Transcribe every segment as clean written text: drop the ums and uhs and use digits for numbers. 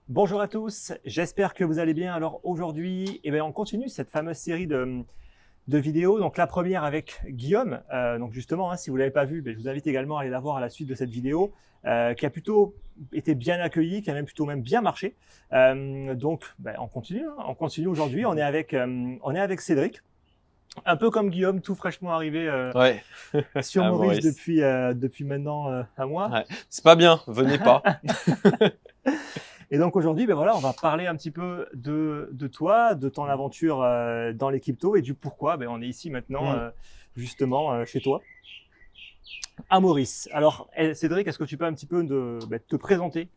Bonjour à tous, j'espère que vous allez bien. Alors aujourd'hui, on continue cette fameuse série de vidéos. Donc la première avec Guillaume. Donc justement, si vous ne l'avez pas vu, je vous invite également à aller la voir à la suite de cette vidéo, qui a plutôt été bien accueillie, qui a même plutôt bien marché. Donc on continue. On continue aujourd'hui. On est avec Cédric. Un peu comme Guillaume, tout fraîchement arrivé sur Maurice depuis maintenant un mois. Ouais. C'est pas bien, venez pas. Et donc aujourd'hui, on va parler un petit peu de toi, de ton aventure dans les cryptos et du pourquoi on est ici maintenant, justement, chez toi, à Maurice. Alors Cédric, est-ce que tu peux un petit peu te présenter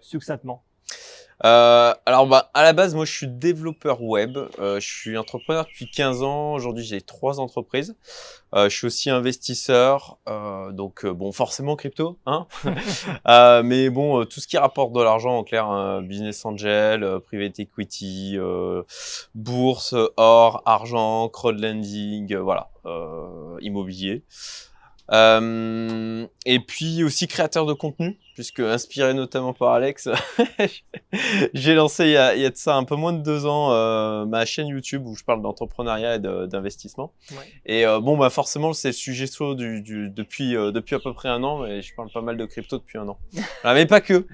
succinctement? Alors à la base, moi je suis développeur web, je suis entrepreneur depuis 15 ans, aujourd'hui j'ai 3 entreprises, je suis aussi investisseur, donc forcément crypto, hein. Mais bon, tout ce qui rapporte de l'argent en clair, business angel, private equity, bourse, or, argent, crowdlending, immobilier. Et puis aussi créateur de contenu, puisque inspiré notamment par Alex, j'ai lancé il y a de ça un peu moins de 2 ans ma chaîne YouTube où je parle d'entrepreneuriat et d'investissement. Et forcément c'est le sujet chaud depuis à peu près 1 an, mais je parle pas mal de crypto depuis 1 an. Mais pas que.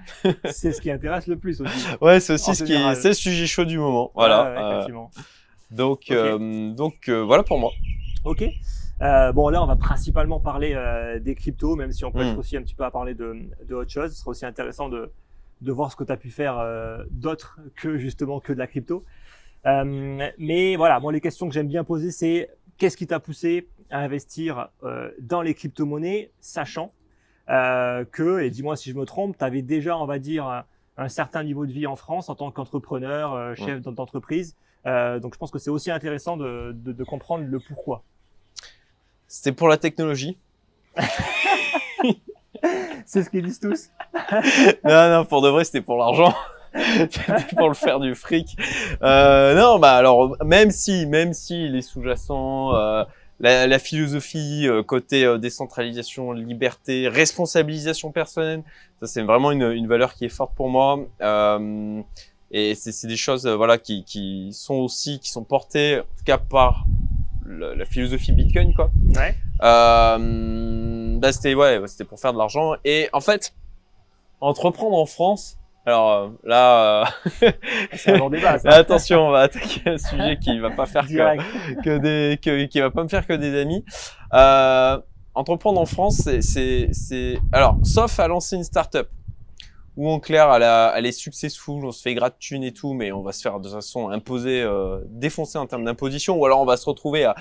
C'est ce qui intéresse le plus aussi. Ouais, c'est aussi c'est le sujet chaud du moment. Voilà. Donc voilà pour moi. Ok. Là, on va principalement parler des cryptos, même si on peut être aussi un petit peu à parler de autre chose. Ce sera aussi intéressant de voir ce que tu as pu faire d'autre que justement que de la crypto. Mais voilà, les questions que j'aime bien poser, c'est qu'est-ce qui t'a poussé à investir dans les crypto-monnaies, sachant que, et dis-moi si je me trompe, tu avais déjà, on va dire, un certain niveau de vie en France en tant qu'entrepreneur, chef d'entreprise. Donc, je pense que c'est aussi intéressant de comprendre le pourquoi. C'était pour la technologie. C'est ce qu'ils disent tous. Non, pour de vrai, c'était pour l'argent. C'était pour le faire du fric. Alors, même si les sous-jacents, la philosophie, côté décentralisation, liberté, responsabilisation personnelle, ça c'est vraiment une valeur qui est forte pour moi. Et c'est des choses, qui sont portées, en tout cas par la philosophie Bitcoin, quoi. C'était pour faire de l'argent. Et en fait, entreprendre en France, alors là, c'est un long débat, ça. Là, attention, on va attaquer un sujet qui va pas faire qui va pas me faire que des amis. Entreprendre en France, c'est alors, sauf à lancer une start-up où en clair, elle est successful, on se fait gratte thune et tout, mais on va se faire de toute façon imposer, défoncer en termes d'imposition, ou alors on va se retrouver à,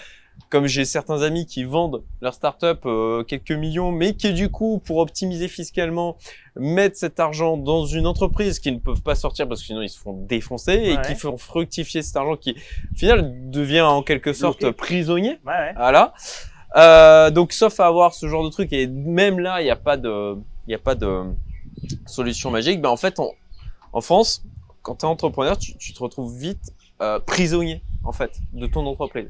comme j'ai certains amis qui vendent leur start-up quelques millions, mais qui du coup, pour optimiser fiscalement, mettent cet argent dans une entreprise qu'ils ne peuvent pas sortir parce que sinon ils se font défoncer et qui font fructifier cet argent qui, au final, devient en quelque sorte prisonnier. Voilà. Donc, sauf à avoir ce genre de truc, et même là, il n'y a pas de solution magique. En fait, en France, quand tu es entrepreneur, tu te retrouves vite prisonnier en fait de ton entreprise.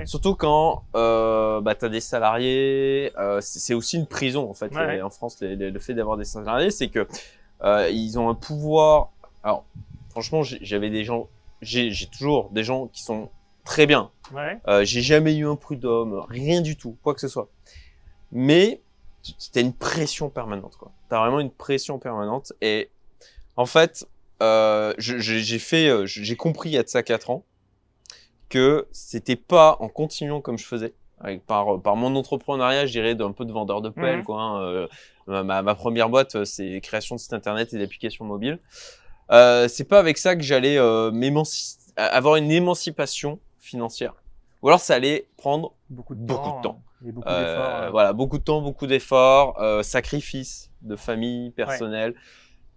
Surtout quand tu as des salariés, c'est aussi une prison en fait. En France, le fait d'avoir des salariés, c'est que ils ont un pouvoir. Alors, franchement, j'ai toujours des gens qui sont très bien. J'ai jamais eu un prud'homme, rien du tout, quoi que ce soit. Mais t'as une pression permanente, quoi. T'as vraiment une pression permanente. Et en fait, j'ai compris il y a de ça 4 ans que c'était pas en continuant comme je faisais, par mon entrepreneuriat, je dirais d'un peu de vendeur de pelle, quoi. Ma première boîte, c'est création de sites internet et d'applications mobiles. C'est pas avec ça que j'allais avoir une émancipation financière. Ou alors ça allait prendre beaucoup de temps. Et beaucoup d'efforts. Voilà, beaucoup de temps, beaucoup d'efforts, sacrifices de famille, personnel.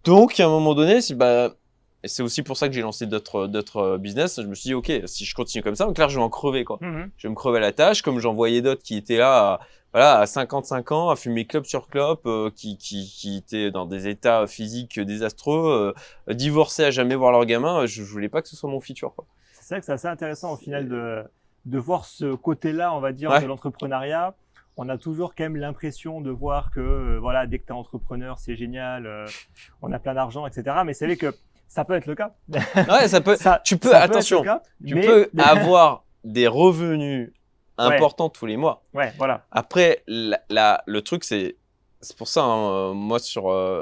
Donc, à un moment donné, et c'est aussi pour ça que j'ai lancé d'autres business. Je me suis dit, ok, si je continue comme ça, donc là, je vais en crever, quoi. Je vais me crever la tâche, comme j'en voyais d'autres qui étaient là, à 55 ans, à fumer clope sur clope, qui étaient dans des états physiques désastreux, divorcés à jamais voir leur gamin. Je voulais pas que ce soit mon futur, quoi. C'est vrai que c'est assez intéressant au final de voir ce côté-là, on va dire, de l'entrepreneuriat, on a toujours quand même l'impression de voir que voilà, dès que tu es entrepreneur, c'est génial, on a plein d'argent, etc. Mais c'est vrai que ça peut être le cas. Ouais, ça peut. Tu peux, ça attention, peut être le cas, tu peux avoir des revenus importants tous les mois. Ouais, voilà. Après, le truc, c'est pour ça, hein, moi,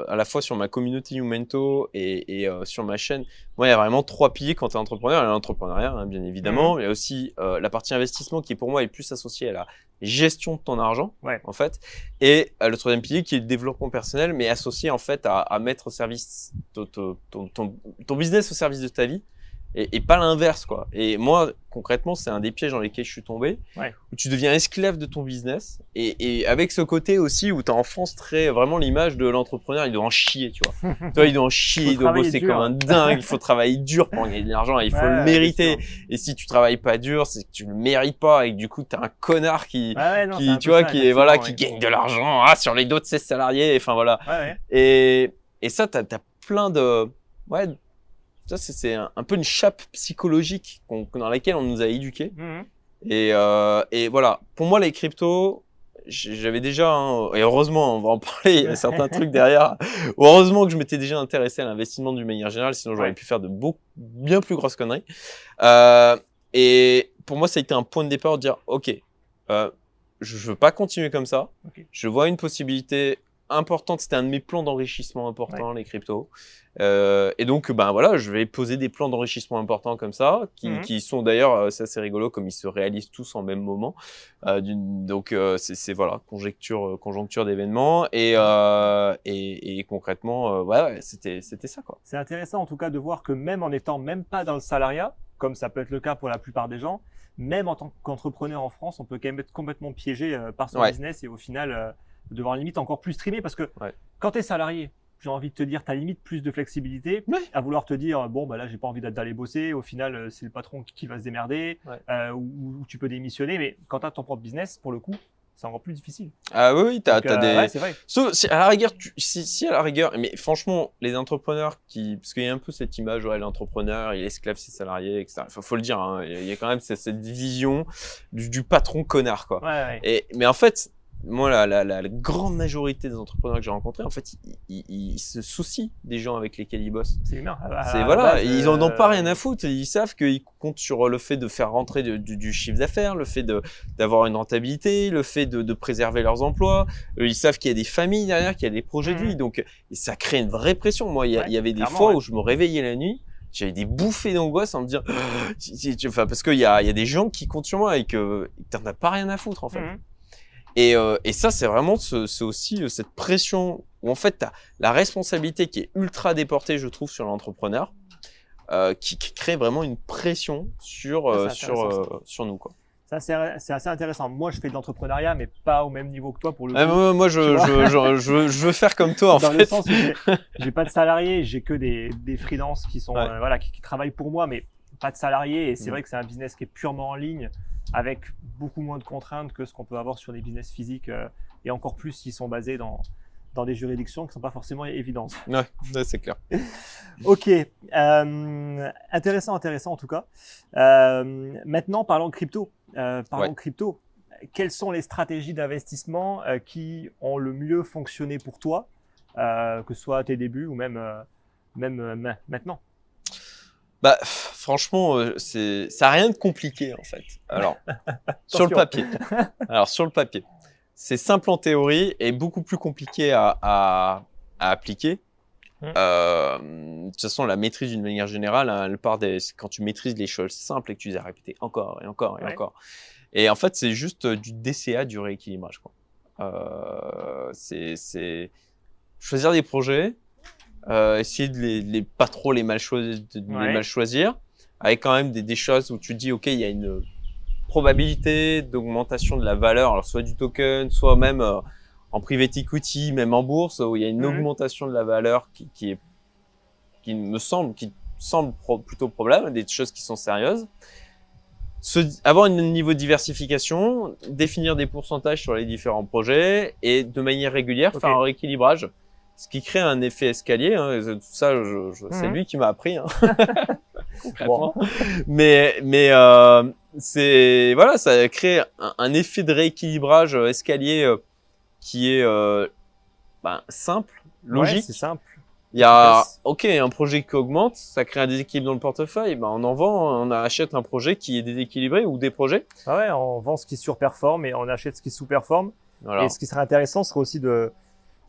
à la fois sur ma communauté Youmento et sur ma chaîne, moi, il y a vraiment 3 piliers quand tu es entrepreneur. Il y a l'entrepreneuriat, hein, bien évidemment. Il y a aussi la partie investissement qui, pour moi, est plus associée à la gestion de ton argent, en fait. Et le 3e pilier qui est le développement personnel, mais associé, en fait, à mettre au service ton business au service de ta vie. Et pas l'inverse, quoi. Et moi, concrètement, c'est un des pièges dans lesquels je suis tombé, où tu deviens esclave de ton business. Et avec ce côté aussi où tu as en France vraiment l'image de l'entrepreneur, il doit en chier, tu vois. Toi, il doit en chier, il doit bosser comme un dingue, il faut travailler dur pour gagner de l'argent, il faut le mériter. Et si tu travailles pas dur, c'est que tu le mérites pas et que du coup, t'es un connard qui gagne de l'argent, sur les dos de ses salariés, enfin voilà. Et ça, t'as plein de, ça, c'est un peu une chape psychologique dans laquelle on nous a éduqués. Et voilà. Pour moi, les cryptos, j'avais déjà, et heureusement, on va en parler, il y a certains trucs derrière. Heureusement que je m'étais déjà intéressé à l'investissement d'une manière générale, sinon j'aurais pu faire de bien plus grosses conneries. Et pour moi, ça a été un point de départ de dire, OK, je veux pas continuer comme ça. Je vois une possibilité importante. C'était un de mes plans d'enrichissement importants, les cryptos. Et donc, voilà, je vais poser des plans d'enrichissement importants comme ça, qui sont d'ailleurs, c'est assez rigolo, comme ils se réalisent tous en même moment. Donc, c'est voilà, conjoncture d'événements. Et concrètement, c'était ça, quoi. C'est intéressant, en tout cas, de voir que même en étant même pas dans le salariat, comme ça peut être le cas pour la plupart des gens, même en tant qu'entrepreneur en France, on peut quand même être complètement piégé par son business et au final, devoir limite encore plus streamer parce que quand tu es salarié, j'ai envie de te dire, tu as limite plus de flexibilité à vouloir te dire, bon, là, j'ai pas envie d'aller bosser. Au final, c'est le patron qui va se démerder ou tu peux démissionner. Mais quand tu as ton propre business, pour le coup, c'est encore plus difficile. Ah oui, t'as des. Ouais, c'est vrai. Si, à la rigueur, si à la rigueur, mais franchement, les entrepreneurs parce qu'il y a un peu cette image, l'entrepreneur, il esclave ses salariés, etc. Faut le dire, hein, il y a quand même cette vision du patron connard, quoi. Mais en fait, moi, la grande majorité des entrepreneurs que j'ai rencontrés, en fait, ils se soucient des gens avec lesquels ils bossent. C'est humain. Ils en ont pas rien à foutre. Ils savent qu'ils comptent sur le fait de faire rentrer du chiffre d'affaires, le fait d'avoir une rentabilité, le fait de préserver leurs emplois. Ils savent qu'il y a des familles derrière, qu'il y a des projets de vie. Donc, ça crée une vraie pression. Moi, il y avait des fois où je me réveillais la nuit. J'avais des bouffées d'angoisse en me dire, parce qu'il y a des gens qui comptent sur moi et que t'en as pas rien à foutre, en fait. Et ça, c'est vraiment c'est aussi cette pression où en fait, tu as la responsabilité qui est ultra déportée, je trouve, sur l'entrepreneur, qui crée vraiment une pression sur nous, quoi. Ça, c'est assez intéressant. Moi, je fais de l'entrepreneuriat, mais pas au même niveau que toi pour le coup. Moi, je veux faire comme toi, en fait. Dans le sens où j'ai pas de salariés, j'ai que des freelances qui sont, qui travaillent pour moi, mais pas de salariés. Et c'est vrai que c'est un business qui est purement en ligne, avec beaucoup moins de contraintes que ce qu'on peut avoir sur des business physiques et encore plus s'ils sont basés dans des juridictions qui ne sont pas forcément évidentes. Ouais, c'est clair. Ok, intéressant en tout cas. Maintenant, parlons crypto. Crypto. Quelles sont les stratégies d'investissement qui ont le mieux fonctionné pour toi, que ce soit à tes débuts ou même maintenant? Franchement, ça n'a rien de compliqué, en fait. Alors, sur le papier, c'est simple en théorie et beaucoup plus compliqué à appliquer. De toute façon, la maîtrise d'une manière générale, elle part quand tu maîtrises les choses simples et que tu les as répétées encore et encore et encore. Et en fait, c'est juste du DCA, du rééquilibrage, quoi. C'est choisir des projets, essayer de pas trop les mal choisir, avec quand même des choses où tu te dis, OK, il y a une probabilité d'augmentation de la valeur, alors soit du token, soit même en private equity, même en bourse, où il y a une augmentation de la valeur qui semble plutôt probable, des choses qui sont sérieuses. Avoir un niveau de diversification, définir des pourcentages sur les différents projets et de manière régulière faire un rééquilibrage, ce qui crée un effet escalier. Hein. Tout ça, c'est lui qui m'a appris. Hein. Concrètement. Mais voilà, ça crée un effet de rééquilibrage escalier qui est simple, logique. Ouais, c'est simple. Il y a, un projet qui augmente, ça crée un déséquilibre dans le portefeuille. On en vend, on achète un projet qui est déséquilibré ou des projets. Ah ouais, on vend ce qui surperforme et on achète ce qui sous-performe. Voilà. Et ce qui serait intéressant serait aussi de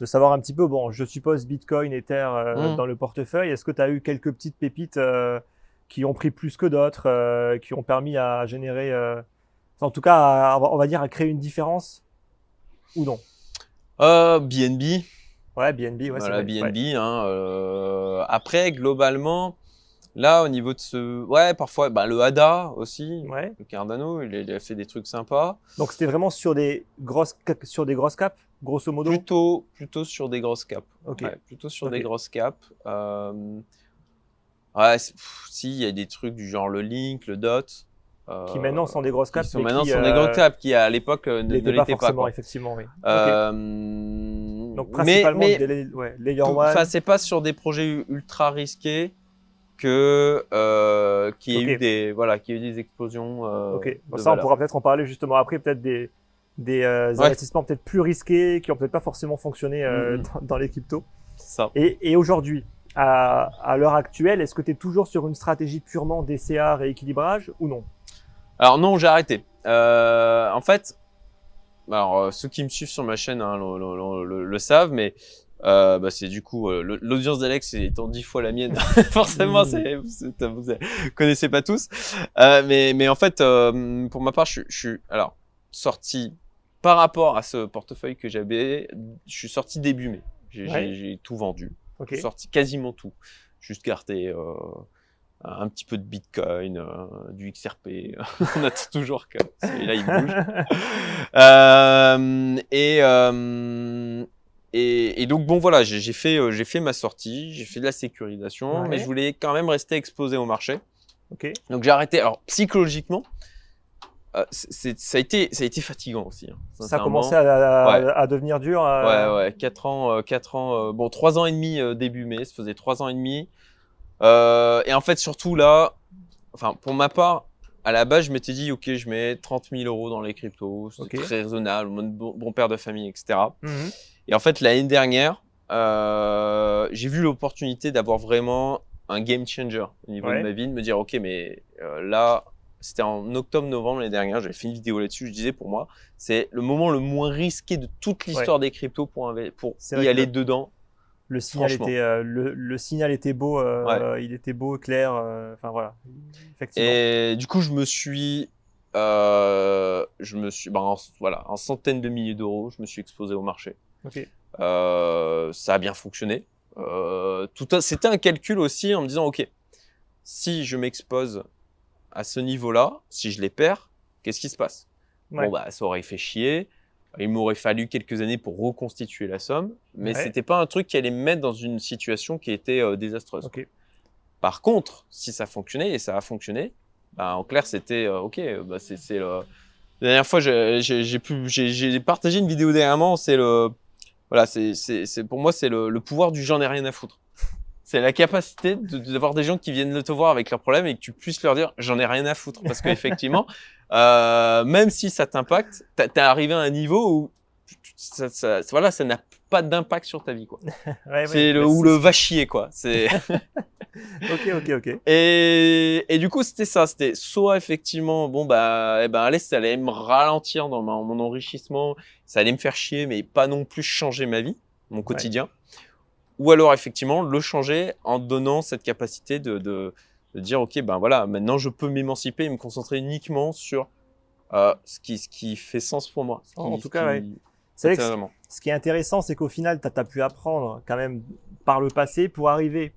savoir un petit peu, bon, je suppose Bitcoin, Ether dans le portefeuille. Est-ce que tu as eu quelques petites pépites qui ont pris plus que d'autres, qui ont permis à générer, en tout cas, on va dire à créer une différence ou non? BNB. Ouais, BNB, ouais, voilà, c'est vrai. BNB. Après, globalement, là, au niveau de parfois, le ADA aussi, le Cardano, il a fait des trucs sympas. Donc, c'était vraiment sur des grosses caps, grosso modo? Plutôt sur des grosses caps. Ok. Ouais, plutôt sur des grosses caps. Si, il y a des trucs du genre le Link, le DOT. Qui maintenant sont des grosses caps. Qui maintenant sont des grosses caps, qui à l'époque ne l'étaient pas forcément, effectivement, oui. Donc, principalement Layer 1. Enfin, c'est pas sur des projets ultra risqués qu'il y ait eu des explosions. Ok. Bon, ça, on pourra peut-être en parler justement après, peut-être des investissements peut-être plus risqués qui ont peut-être pas forcément fonctionné dans les cryptos. Ça. Et aujourd'hui, à l'heure actuelle, est-ce que tu es toujours sur une stratégie purement DCA rééquilibrage ou non? Alors non, j'ai arrêté. En fait, ceux qui me suivent sur ma chaîne le savent, mais c'est du coup l'audience d'Alex étant 10 fois la mienne, forcément vous connaissez pas tous. Mais en fait, pour ma part, je suis alors sorti par rapport à ce portefeuille que j'avais, je suis sorti début mai. J'ai tout vendu. Okay. Je suis sorti quasiment tout, juste gardé un petit peu de Bitcoin, du XRP. On attend toujours que celui-là il bouge. Et donc bon voilà, j'ai fait ma sortie, j'ai fait de la sécurisation, mais je voulais quand même rester exposé au marché. Okay. Donc j'ai arrêté. Alors psychologiquement, ça a été fatigant aussi. Ça a commencé à devenir dur. Ouais, 4 ans. Bon, 3 ans et demi début mai, ça faisait 3 ans et demi. Et en fait, surtout là, enfin, pour ma part, à la base, je m'étais dit, ok, je mets 30 000 euros dans les cryptos, c'est très raisonnable, bon père de famille, etc. Et en fait, l'année dernière, j'ai vu l'opportunité d'avoir vraiment un game changer au niveau de ma vie, de me dire, ok, mais là, c'était en octobre-novembre l'année dernière, j'avais fait une vidéo là-dessus, je disais pour moi, c'est le moment le moins risqué de toute l'histoire des cryptos pour y aller dedans. Le signal était le signal était beau, il était beau, clair, enfin voilà, effectivement. Et du coup, je me suis en centaines de milliers d'euros, je me suis exposé au marché. Okay. Ça a bien fonctionné. C'était un calcul aussi en me disant, ok, si je m'expose à ce niveau-là, si je les perds, qu'est-ce qui se passe? Bon ça aurait fait chier. Il m'aurait fallu quelques années pour reconstituer la somme, mais c'était pas un truc qui allait me mettre dans une situation qui était désastreuse. Okay. Par contre, si ça fonctionnait, et ça a fonctionné, en clair, c'était c'est la dernière fois, j'ai partagé une vidéo dernièrement, pour moi, c'est le pouvoir du j'en ai rien à foutre. C'est la capacité d'avoir des gens qui viennent te voir avec leurs problèmes et que tu puisses leur dire j'en ai rien à foutre, parce qu'effectivement, même si ça t'impacte, t'es arrivé à un niveau où ça n'a pas d'impact sur ta vie, quoi. Le va chier, quoi. C'est Ok. Et du coup, c'était ça. C'était soit effectivement, allez, ça allait me ralentir dans mon enrichissement, ça allait me faire chier, mais pas non plus changer ma vie, mon quotidien. Ou alors effectivement le changer en donnant cette capacité de dire ok maintenant je peux m'émanciper et me concentrer uniquement sur ce qui fait sens pour moi. En tout cas, c'est vrai que ce qui est intéressant, c'est qu'au final, tu as pu apprendre quand même par le passé pour arriver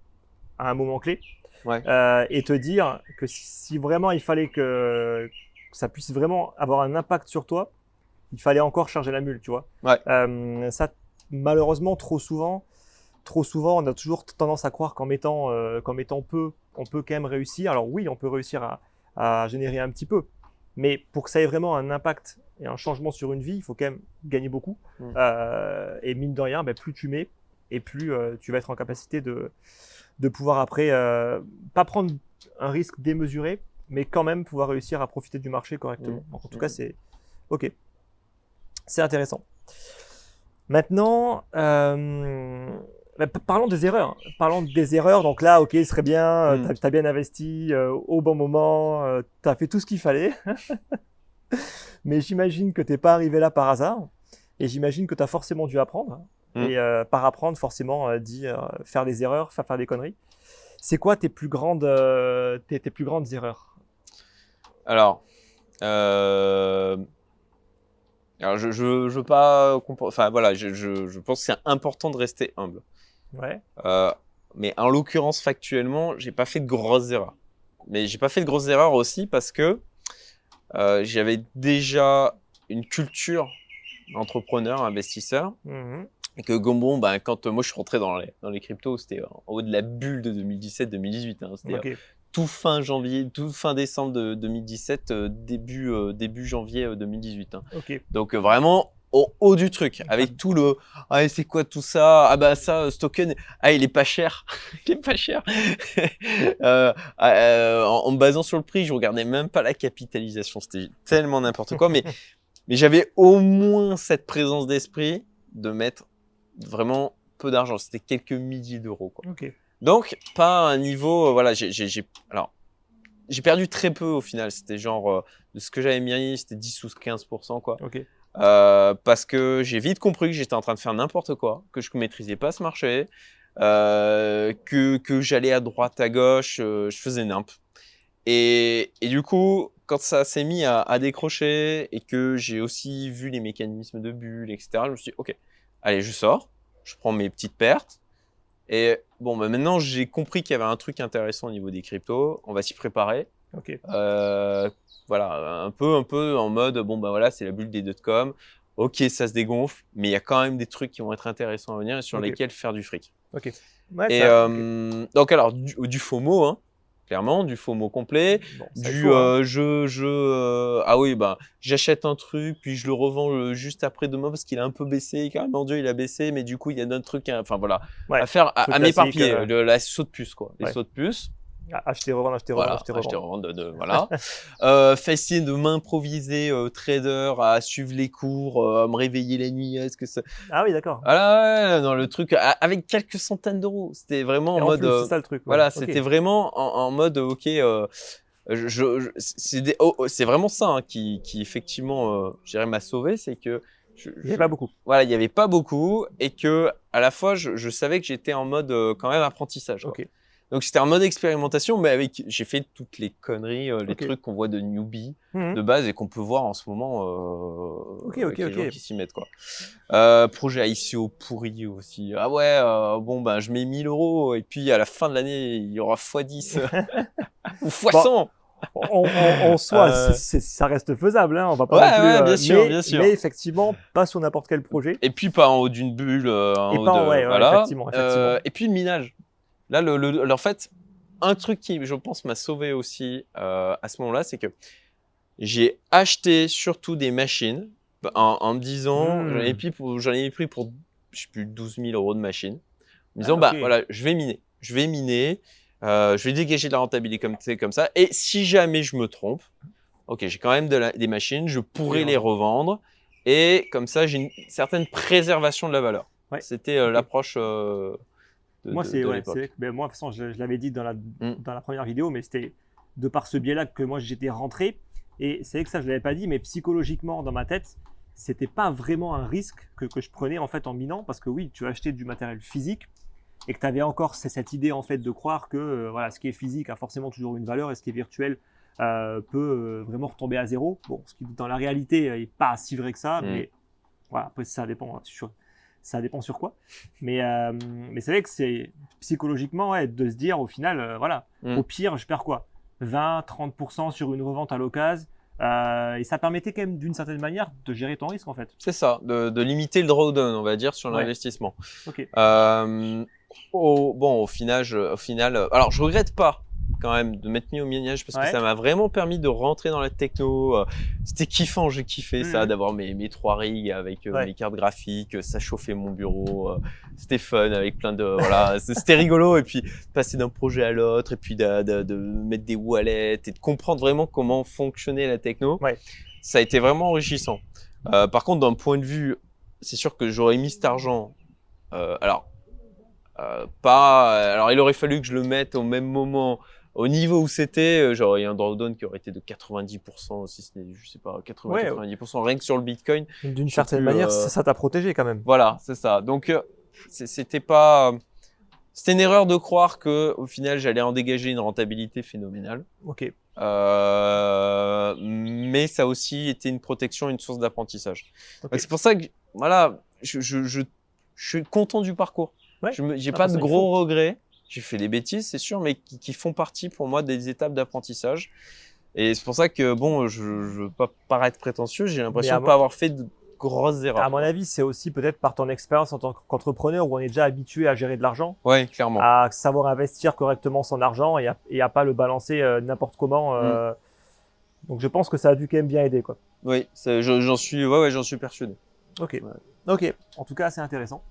à un moment clé et te dire que si vraiment il fallait que ça puisse vraiment avoir un impact sur toi, il fallait encore charger la mule, tu vois. Ça, malheureusement, trop souvent, on a toujours tendance à croire qu'en mettant peu, on peut quand même réussir. Alors oui, on peut réussir à générer un petit peu, mais pour que ça ait vraiment un impact et un changement sur une vie, il faut quand même gagner beaucoup. Et mine de rien, plus tu mets, et plus tu vas être en capacité de pouvoir après, pas prendre un risque démesuré, mais quand même pouvoir réussir à profiter du marché correctement. Donc, en tout cas, c'est OK. C'est intéressant. Maintenant, parlons des erreurs. Parlons des erreurs. Donc là, OK, ce serait bien, tu as bien investi au bon moment, tu as fait tout ce qu'il fallait. Mais j'imagine que tu n'es pas arrivé là par hasard. Et j'imagine que tu as forcément dû apprendre. Et par apprendre, forcément, faire des erreurs, faire des conneries. C'est quoi tes plus grandes erreurs? Alors, je veux pas, enfin voilà, je pense que c'est important de rester humble. Ouais. Mais en l'occurrence, factuellement, j'ai pas fait de grosses erreurs. Mais j'ai pas fait de grosses erreurs aussi parce que j'avais déjà une culture d'entrepreneur, investisseur. Et que bon, quand moi je suis rentré dans les cryptos, c'était en haut de la bulle de 2017-2018. Hein, c'était tout fin décembre de 2017, début janvier 2018. Hein. Donc vraiment au haut du truc, avec tout le c'est quoi tout ça? Ah bah ça, ce token, il est pas cher, il est pas cher. En me basant sur le prix, je regardais même pas la capitalisation, c'était tellement n'importe quoi. mais j'avais au moins cette présence d'esprit de mettre vraiment peu d'argent, c'était quelques milliers d'euros quoi. Donc pas un niveau voilà, j'ai perdu très peu au final, c'était genre de ce que j'avais mis, c'était 10 ou 15% quoi. Parce que j'ai vite compris que j'étais en train de faire n'importe quoi, que je maîtrisais pas ce marché, que j'allais à droite à gauche, je faisais nimp. Et du coup, quand ça s'est mis à décrocher et que j'ai aussi vu les mécanismes de bulles, etc., je me suis dit, OK, allez, je sors, je prends mes petites pertes. Et bon, maintenant, j'ai compris qu'il y avait un truc intéressant au niveau des cryptos. On va s'y préparer. Voilà, un peu en mode, voilà, c'est la bulle des dot-com. OK, ça se dégonfle, mais il y a quand même des trucs qui vont être intéressants à venir et sur lesquels faire du fric. Donc, alors, du FOMO, hein. Clairement, du FOMO complet, j'achète un truc, puis je le revends juste après demain parce qu'il a un peu baissé, carrément Dieu il a baissé, mais du coup il y a d'autres trucs, enfin voilà, à faire, à m'éparpiller, la saut de puce quoi, les sauts de puce. Acheter, revendre, acheter, revendre, voilà. Faire essayer de m'improviser trader, à suivre les cours, à me réveiller la nuit, est-ce que ça... Ah oui, d'accord. Voilà, dans le truc, avec quelques centaines d'euros. C'était vraiment en mode... c'est ça le truc. Voilà, c'était vraiment en mode, OK, c'est vraiment ça hein, qui effectivement, je dirais, m'a sauvé, c'est que... Il n'y avait pas beaucoup. Voilà, il n'y avait pas beaucoup et que à la fois, je savais que j'étais en mode quand même apprentissage. Quoi. Donc, c'était un mode expérimentation, mais j'ai fait toutes les conneries, les trucs qu'on voit de newbie de base et qu'on peut voir en ce moment les gens qui s'y mettent, quoi. Projet ICO pourri aussi. Ah ouais, je mets 1000 euros et puis à la fin de l'année, il y aura x10 ou x100. En soi, ça reste faisable, hein. On va pas non plus, bien sûr. Mais effectivement, pas sur n'importe quel projet. Et puis pas en haut d'une bulle, voilà. Effectivement. Et puis le minage. Là, en fait, un truc qui, je pense, m'a sauvé aussi à ce moment-là, c'est que j'ai acheté surtout des machines en me disant, j'en ai pris pour, je sais plus, 12 000 euros de machines. En me disant, voilà, je vais miner, je vais dégager de la rentabilité comme ça. Et si jamais je me trompe, OK, j'ai quand même des machines, je pourrais les revendre. Et comme ça, j'ai une certaine préservation de la valeur. C'était l'approche... Moi, moi, de toute façon, je l'avais dit dans la première vidéo, mais c'était de par ce biais-là que moi, j'étais rentré. Et c'est vrai que ça, je ne l'avais pas dit, mais psychologiquement, dans ma tête, c'était pas vraiment un risque que je prenais en fait en minant, parce que oui, tu as acheté du matériel physique et que tu avais encore cette idée en fait de croire que voilà, ce qui est physique a forcément toujours une valeur et ce qui est virtuel peut vraiment retomber à zéro. Bon, ce qui dans la réalité n'est pas si vrai que ça, mais voilà, après ça dépend. Ça dépend sur quoi. Mais c'est vrai que c'est psychologiquement de se dire au final, au pire, je perds quoi 20-30% sur une revente à l'occasion. Et ça permettait quand même d'une certaine manière de gérer ton risque en fait. C'est ça, de limiter le drawdown, on va dire, sur l'investissement. Okay. Au final, alors je regrette pas quand même de m'être mis au minage parce que ça m'a vraiment permis de rentrer dans la techno. C'était kiffant, j'ai kiffé ça, d'avoir mes 3 rigs avec mes cartes graphiques, ça chauffait mon bureau. C'était fun avec plein de voilà, c'était rigolo et puis passer d'un projet à l'autre et puis de mettre des wallets et de comprendre vraiment comment fonctionnait la techno. Ça a été vraiment enrichissant. Par contre, d'un point de vue, c'est sûr que j'aurais mis cet argent. Alors, il aurait fallu que je le mette au même moment, au niveau où c'était. J'aurais un drawdown qui aurait été de 90%, si ce n'est, je sais pas, 90%, rien que sur le Bitcoin. D'une certaine manière, ça t'a protégé quand même. Voilà, c'est ça. Donc, c'était une erreur de croire que, au final, j'allais en dégager une rentabilité phénoménale. Ok. Mais ça a aussi été une protection, une source d'apprentissage. Okay. C'est pour ça que, voilà, je suis content du parcours. J'ai pas de gros regrets. J'ai fait des bêtises, c'est sûr, mais qui font partie pour moi des étapes d'apprentissage. Et c'est pour ça que, bon, je veux pas paraître prétentieux, j'ai l'impression de pas avoir fait de grosses erreurs. À mon avis, c'est aussi peut-être par ton expérience en tant qu'entrepreneur où on est déjà habitué à gérer de l'argent. Oui, clairement. À savoir investir correctement son argent et à pas le balancer n'importe comment. Donc, je pense que ça a dû quand même bien aider, quoi. Oui, j'en suis persuadé. Ok. Ok. En tout cas, c'est intéressant.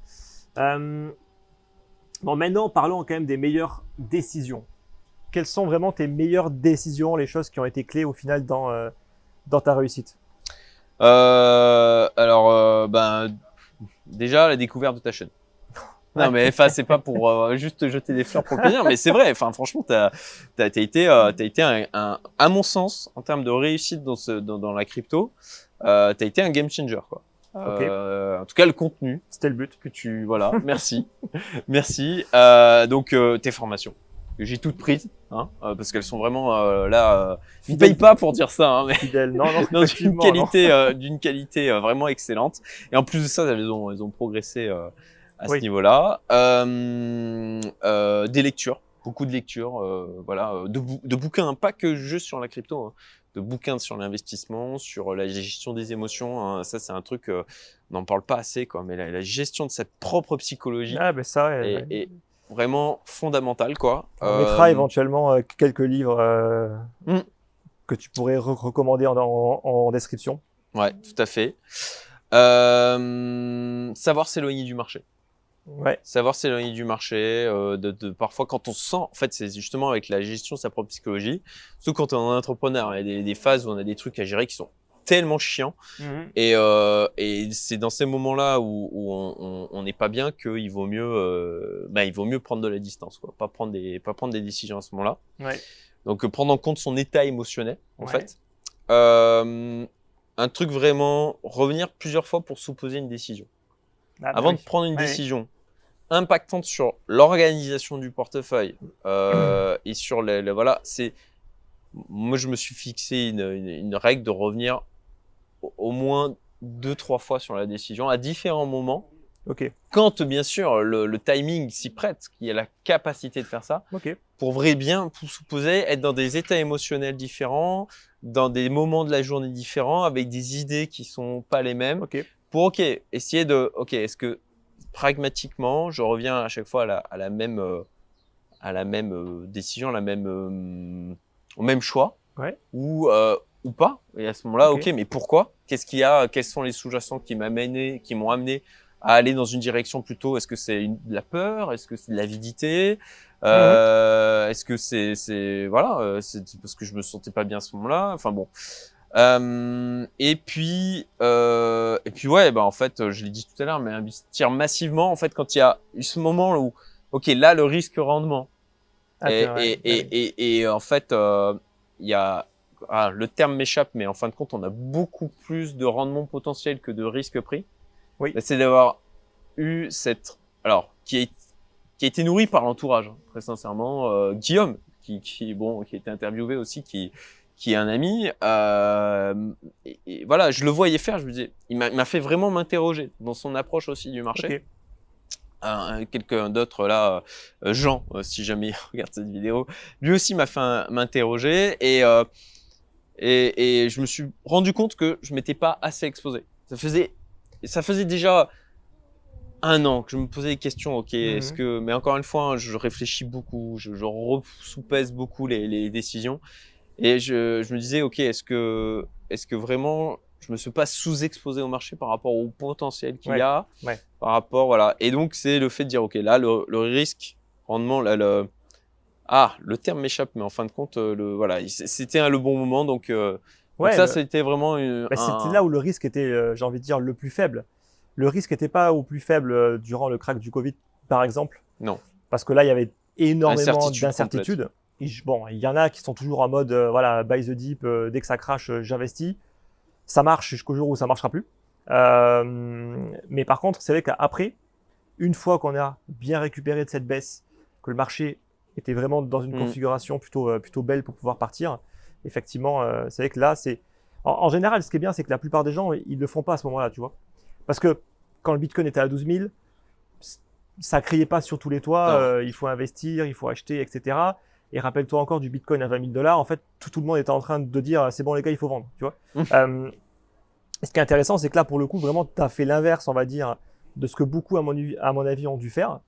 Bon, maintenant, parlons quand même des meilleures décisions. Quelles sont vraiment tes meilleures décisions, les choses qui ont été clés au final dans ta réussite? Déjà, la découverte de ta chaîne. Non, mais enfin, c'est pas pour juste jeter des fleurs pour le plaisir, mais c'est vrai. Enfin, franchement, t'as été à mon sens, en termes de réussite dans la crypto, t'as été un game changer, quoi. Okay. En tout cas, le contenu. C'était le but. Voilà. Merci. Merci. Donc, tes formations. J'ai toutes prises, hein, parce qu'elles sont vraiment je ne paye pas pour dire ça, hein, mais fidèle, non, d'une qualité vraiment excellente. Et en plus de ça, elles ont progressé à ce niveau-là. Des lectures, beaucoup de lectures, de bouquins, pas que juste sur la crypto, hein, de bouquins sur l'investissement, sur la gestion des émotions. Hein, ça, c'est un truc, on n'en parle pas assez, quoi. Mais la gestion de sa propre psychologie. Ah, ben ça. Et vraiment fondamental, quoi. On mettra éventuellement quelques livres que tu pourrais recommander en description. Ouais, tout à fait. Savoir s'éloigner du marché. Savoir s'éloigner du marché, parfois quand on sent, en fait, c'est justement avec la gestion de sa propre psychologie, surtout quand on est un entrepreneur, il y a des phases où on a des trucs à gérer qui sont tellement chiant et c'est dans ces moments-là où on n'est pas bien qu'il vaut mieux prendre de la distance, quoi, pas prendre des décisions à ce moment-là. Donc prendre en compte son état émotionnel en fait. Un truc vraiment, revenir plusieurs fois pour s'opposer une décision avant de prendre une décision impactante sur l'organisation du portefeuille et sur voilà, moi je me suis fixé une règle de revenir au moins 2-3 fois sur la décision à différents moments. Quand bien sûr le timing s'y prête, qu'il y a la capacité de faire ça, pour s'opposer, être dans des états émotionnels différents, dans des moments de la journée différents, avec des idées qui sont pas les mêmes, pour essayer de est-ce que pragmatiquement je reviens à chaque fois à la même décision, au même choix, ou pas, et à ce moment-là, mais pourquoi? Qu'est-ce qu'il y a? Quels sont les sous-jacents qui m'ont amené à aller dans une direction plutôt? Est-ce que c'est de la peur? Est-ce que c'est de l'avidité? Est-ce que c'est parce que je me sentais pas bien à ce moment-là? Enfin bon. Et puis en fait, je l'ai dit tout à l'heure, mais investir massivement, en fait, quand il y a eu ce moment où, là, le risque rendement. Et en fait, il y a, le terme m'échappe, mais en fin de compte, on a beaucoup plus de rendement potentiel que de risque pris. C'est d'avoir eu qui a été nourri par l'entourage, hein, très sincèrement. Guillaume, qui a été interviewé aussi, qui est un ami, et voilà, je le voyais faire, je me disais, il m'a fait vraiment m'interroger dans son approche aussi du marché. Quelqu'un d'autre là, Jean, si jamais il regarde cette vidéo, lui aussi m'a fait m'interroger et je me suis rendu compte que je m'étais pas assez exposé. Ça faisait déjà 1 an que je me posais des questions. Ok, est-ce que, mais encore une fois, hein, je réfléchis beaucoup, je soupèse beaucoup les décisions, et je me disais, ok, est-ce que vraiment je me suis pas sous-exposé au marché par rapport au potentiel qu'il y a, par rapport, voilà. Et donc c'est le fait de dire, ok, là le risque rendement, là le terme m'échappe, mais en fin de compte, voilà, c'était le bon moment, donc ça c'était vraiment c'était là où le risque était, j'ai envie de dire, le plus faible. Le risque n'était pas au plus faible durant le crack du Covid, par exemple. Non. Parce que là, il y avait énormément d'incertitudes. Bon, il y en a qui sont toujours en mode, voilà, buy the dip, dès que ça crache, j'investis. Ça marche jusqu'au jour où ça ne marchera plus. Mais par contre, c'est vrai qu'après, une fois qu'on a bien récupéré de cette baisse, que le marché était vraiment dans une configuration plutôt belle pour pouvoir partir, effectivement, c'est vrai que là, c'est... En général, ce qui est bien, c'est que la plupart des gens, ils ne le font pas à ce moment-là, tu vois. Parce que quand le Bitcoin était à 12 000, ça ne criait pas sur tous les toits, il faut investir, il faut acheter, etc. Et rappelle-toi encore du Bitcoin à 20 000 $, en fait, tout le monde était en train de dire, c'est bon les gars, il faut vendre, tu vois. Ce qui est intéressant, c'est que là, pour le coup, vraiment, tu as fait l'inverse, on va dire, de ce que beaucoup, à mon avis, ont dû faire,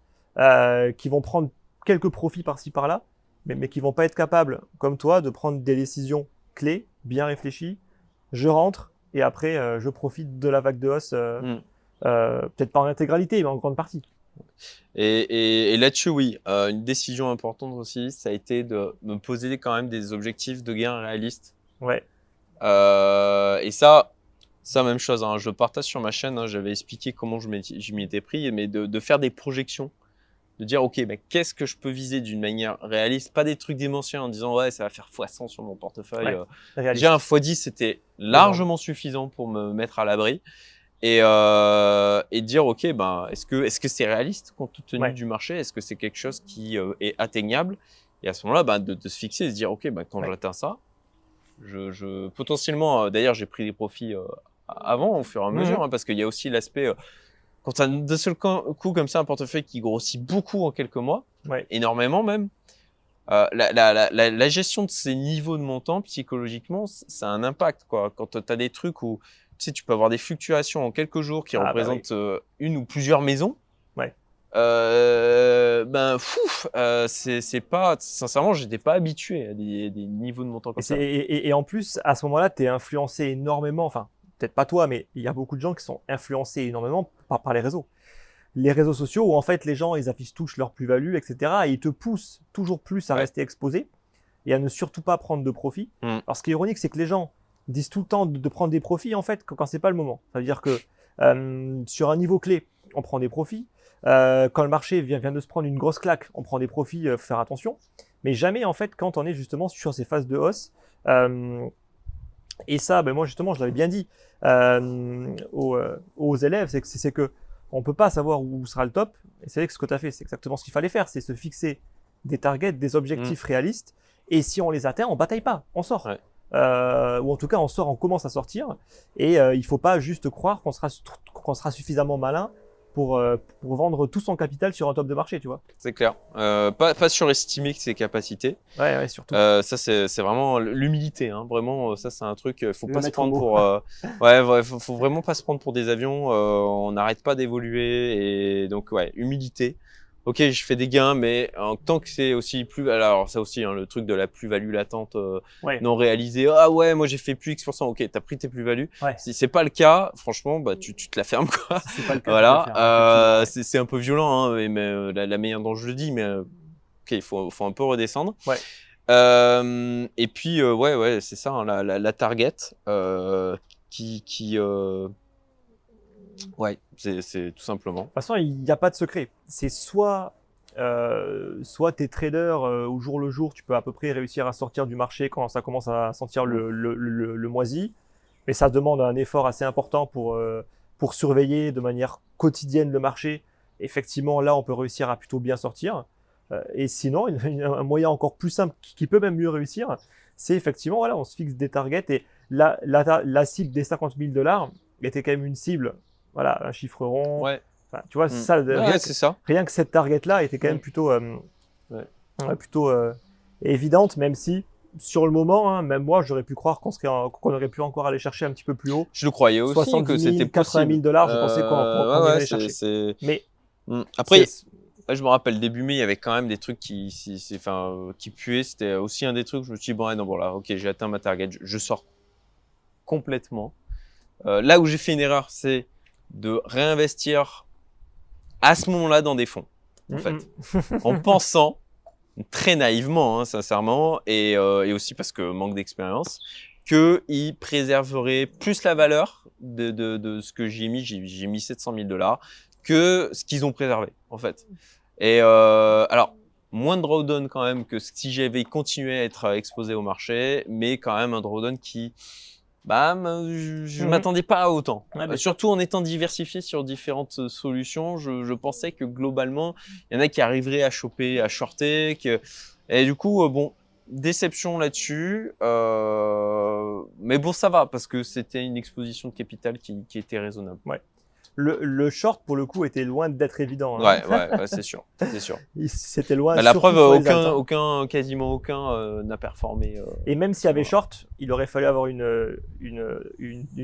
qui vont prendre quelques profits par-ci, par-là, mais qui vont pas être capables, comme toi, de prendre des décisions clés, bien réfléchies. Je rentre et après, je profite de la vague de hausse, peut-être pas en intégralité, mais en grande partie. Et là-dessus, oui, une décision importante aussi, ça a été de me poser quand même des objectifs de gain réalistes. Ouais. Et ça, même chose, hein, je partage sur ma chaîne, hein, j'avais expliqué comment je m'y étais pris, mais de faire des projections, de dire, ok, ben, qu'est-ce que je peux viser d'une manière réaliste, pas des trucs démentiels en disant, ouais, ça va faire x100 sur mon portefeuille. Déjà, un x10, c'était largement suffisant pour me mettre à l'abri. Et dire, ok, ben, est-ce que c'est réaliste compte tenu du marché? Est-ce que c'est quelque chose qui est atteignable? Et à ce moment-là, ben, de se fixer et se dire, ok, ben, quand j'atteins ça, potentiellement, d'ailleurs, j'ai pris des profits avant, au fur et à mesure, hein, parce qu'il y a aussi l'aspect, quand tu as d'un seul coup comme ça un portefeuille qui grossit beaucoup en quelques mois, énormément même, la gestion de ces niveaux de montant, psychologiquement, ça a un impact, quoi. Quand tu as des trucs où tu sais, tu peux avoir des fluctuations en quelques jours qui représentent une ou plusieurs maisons. Ben, c'est pas, sincèrement, j'étais pas habitué à des niveaux de montant comme ça. Et en plus, à ce moment-là, tu es influencé énormément, enfin, peut-être pas toi, mais il y a beaucoup de gens qui sont influencés énormément par les réseaux. Les réseaux sociaux où en fait les gens, ils affichent tous leur plus-value, etc. Et ils te poussent toujours plus à rester exposé et à ne surtout pas prendre de profit. Alors ce qui est ironique, c'est que les gens disent tout le temps de prendre des profits en fait quand c'est pas le moment. Ça veut dire que sur un niveau clé, on prend des profits. Quand le marché vient de se prendre une grosse claque, on prend des profits, faut faire attention. Mais jamais en fait quand on est justement sur ces phases de hausse. Et ça, ben moi justement, je l'avais bien dit aux élèves, c'est que on peut pas savoir où sera le top. Et c'est vrai que ce que tu as fait, c'est exactement ce qu'il fallait faire, c'est se fixer des targets, des objectifs réalistes. Et si on les atteint, on bataille pas, on sort. Ou en tout cas, on commence à sortir. Et il faut pas juste croire qu'on sera suffisamment malin pour vendre tout son capital sur un top de marché, tu vois. C'est clair. Pas surestimer ses capacités. Ouais, surtout. Ça, c'est vraiment l'humilité. Hein. Vraiment, ça, c'est un truc. Faut pas se prendre pour. Faut vraiment pas se prendre pour des avions. On n'arrête pas d'évoluer. Et donc, humilité. Ok, je fais des gains, mais en tant que c'est aussi plus, alors ça aussi, hein, le truc de la plus-value latente non réalisée. Ah ouais, moi j'ai fait plus X%. Ok, t'as pris tes plus-values. Si c'est pas le cas, franchement, bah tu te la fermes quoi. Si c'est pas le cas, voilà, c'est un peu violent, hein, mais la manière dont je le dis, mais ok, il faut un peu redescendre. Et puis c'est ça, hein, la target c'est tout simplement. De toute façon, il n'y a pas de secret. C'est soit tes traders au jour le jour, tu peux à peu près réussir à sortir du marché quand ça commence à sentir le moisi, mais ça demande un effort assez important pour surveiller de manière quotidienne le marché. Effectivement, là, on peut réussir à plutôt bien sortir. Et sinon, un moyen encore plus simple qui peut même mieux réussir, c'est effectivement, voilà, on se fixe des targets et la cible des 50 000 $ était quand même une cible. Voilà, un chiffre rond. Enfin, tu vois, rien que cette target-là était quand même plutôt évidente, même si sur le moment, hein, même moi, j'aurais pu croire qu'on aurait pu encore aller chercher un petit peu plus haut. Je le croyais aussi 70 que 000, c'était 80 000 dollars, je pensais qu'on irait les chercher. Mais après, je me rappelle début mai, il y avait quand même des trucs qui puaient. C'était aussi un des trucs. Je me suis dit bon là, ok, j'ai atteint ma target, je sors complètement. Là où j'ai fait une erreur, c'est de réinvestir à ce moment-là dans des fonds, en fait, en pensant très naïvement, hein, sincèrement, et aussi parce que manque d'expérience, qu'ils préserveraient plus la valeur de ce que j'ai mis. J'ai mis 700 000 dollars que ce qu'ils ont préservé, en fait. Et alors, moins de drawdown quand même que si j'avais continué à être exposé au marché, mais quand même un drawdown qui, je m'attendais pas à autant. Surtout en étant diversifié sur différentes solutions, je pensais que globalement, il y en a qui arriveraient à choper, à shorter, et du coup, déception là-dessus. Mais bon, ça va parce que c'était une exposition de capital qui était raisonnable. Ouais. Le short, pour le coup, était loin d'être évident. Hein. Ouais, c'est sûr, c'est sûr. C'était loin. La preuve, quasiment aucun n'a performé. Et même s'il y avait short, il aurait fallu avoir une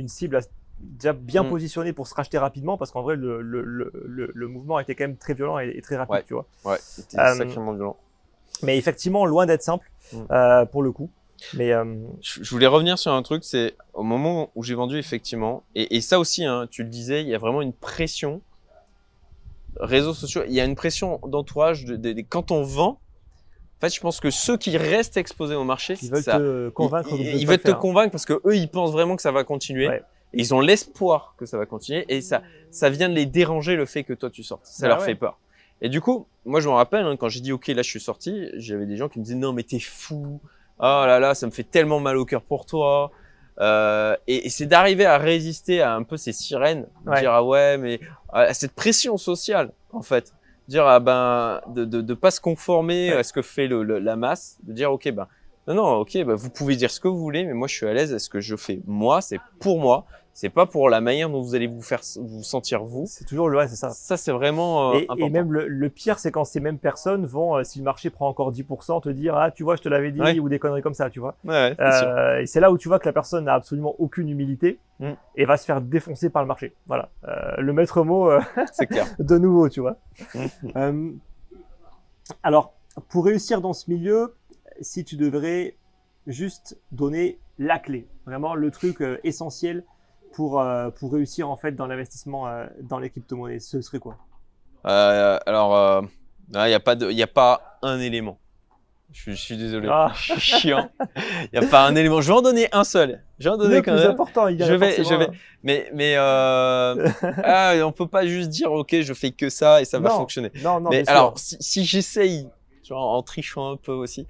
cible déjà bien positionnée pour se racheter rapidement, parce qu'en vrai, le mouvement était quand même très violent et très rapide, tu vois. Ouais, c'était sacrément violent. Mais effectivement, loin d'être simple pour le coup. Mais je voulais revenir sur un truc, c'est au moment où j'ai vendu effectivement, et ça aussi, hein, tu le disais, il y a vraiment une pression réseaux sociaux, il y a une pression d'entourage quand on vend. En fait, je pense que ceux qui restent exposés au marché, ils veulent te convaincre. Ils veulent te convaincre parce que eux, ils pensent vraiment que ça va continuer. Ouais. Et ils ont l'espoir que ça va continuer, et ça vient de les déranger le fait que toi tu sortes. Ça leur fait peur. Et du coup, moi je me rappelle, hein, quand j'ai dit ok, là je suis sorti, j'avais des gens qui me disaient non mais t'es fou. Oh là là, ça me fait tellement mal au cœur pour toi. Et c'est d'arriver à résister à un peu ces sirènes, dire ah ouais, mais à cette pression sociale en fait, dire de pas se conformer à ce que fait la masse, de dire ok non, vous pouvez dire ce que vous voulez, mais moi je suis à l'aise à ce que je fais. Moi, c'est pour moi, c'est pas pour la manière dont vous allez vous sentir vous. C'est toujours c'est ça. Ça c'est vraiment important. Et même le pire, c'est quand ces mêmes personnes vont, si le marché prend encore 10%, te dire ah tu vois, je te l'avais dit, ou des conneries comme ça, tu vois. Ouais, c'est sûr. Et c'est là où tu vois que la personne n'a absolument aucune humilité et va se faire défoncer par le marché. Voilà, le maître mot. C'est clair. De nouveau, tu vois. Alors, pour réussir dans ce milieu, si tu devrais juste donner la clé, vraiment le truc essentiel pour réussir en fait dans l'investissement dans les crypto-monnaies, ce serait quoi? Alors, il n'y a pas un élément. Je suis désolé, je suis chiant. Il n'y a pas un élément. Je vais en donner un seul. Je vais en donner le plus important. Il y a je vais. Mais on peut pas juste dire ok, je fais que ça et ça va fonctionner. Non. Mais alors, si j'essaye, en trichant un peu aussi,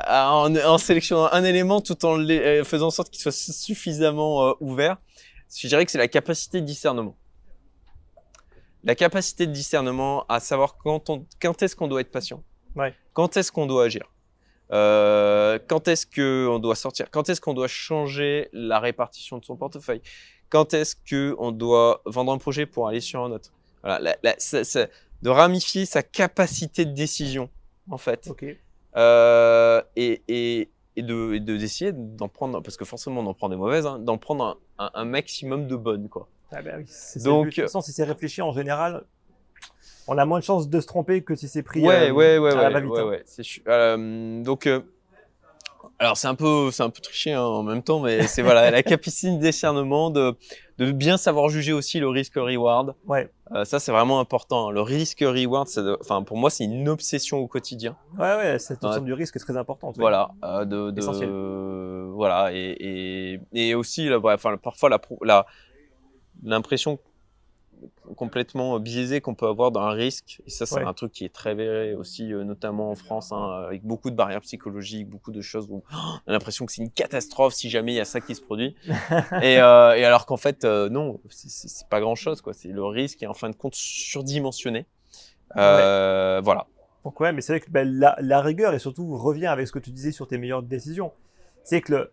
en sélectionnant un élément tout en faisant en sorte qu'il soit suffisamment ouvert, je dirais que c'est la capacité de discernement. La capacité de discernement à savoir quand est-ce qu'on doit être patient, quand est-ce qu'on doit agir, quand est-ce qu'on doit sortir, quand est-ce qu'on doit changer la répartition de son portefeuille, quand est-ce qu'on doit vendre un projet pour aller sur un autre. Voilà, de ramifier sa capacité de décision, en fait. Okay. Et d'essayer d'en prendre, parce que forcément on en prend des mauvaises, hein, d'en prendre un maximum de bonnes, quoi. Ah oui. Donc, de toute façon, si c'est réfléchi en général, on a moins de chances de se tromper que si c'est pris à la va-vite. Donc, alors c'est un peu triché hein, en même temps, mais c'est la capacité de discernement, de bien savoir juger aussi le risque-reward. Ça c'est vraiment important. Le risque-reward, pour moi c'est une obsession au quotidien. Cette notion du risque est très importante. Voilà, essentiel. Voilà, et aussi parfois l'impression complètement biaisé qu'on peut avoir d'un risque, et ça c'est un truc qui est très vrai aussi notamment en France, hein, avec beaucoup de barrières psychologiques, beaucoup de choses où on a l'impression que c'est une catastrophe si jamais il y a ça qui se produit et alors qu'en fait non, c'est pas grand chose quoi, c'est le risque qui est en fin de compte surdimensionné. Voilà. Donc mais c'est vrai que la rigueur et surtout revient avec ce que tu disais sur tes meilleures décisions, c'est que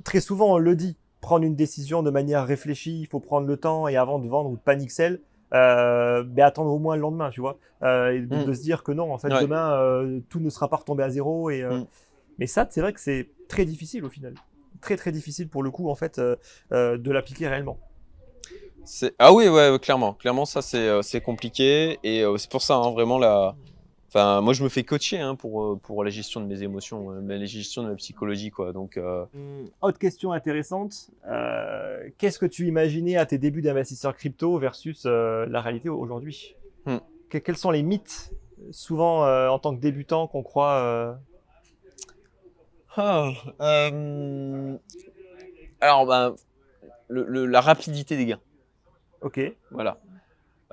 très souvent on le dit, prendre une décision de manière réfléchie, il faut prendre le temps et avant de vendre ou de panic sell, attendre au moins le lendemain, tu vois, de se dire que non, en fait, demain, tout ne sera pas retombé à zéro Mais ça, c'est vrai que c'est très difficile au final. Très très difficile pour le coup en fait de l'appliquer réellement. Ah oui, ouais, clairement. Clairement, ça, c'est compliqué. Et c'est pour ça, hein, vraiment, enfin, moi, je me fais coacher hein, pour la gestion de mes émotions, la gestion de ma psychologie, quoi. Donc, Autre question intéressante. Qu'est-ce que tu imaginais à tes débuts d'investisseur crypto versus la réalité aujourd'hui? Quels sont les mythes, souvent en tant que débutant, qu'on croit Alors, ben, la rapidité des gains. Ok. Voilà.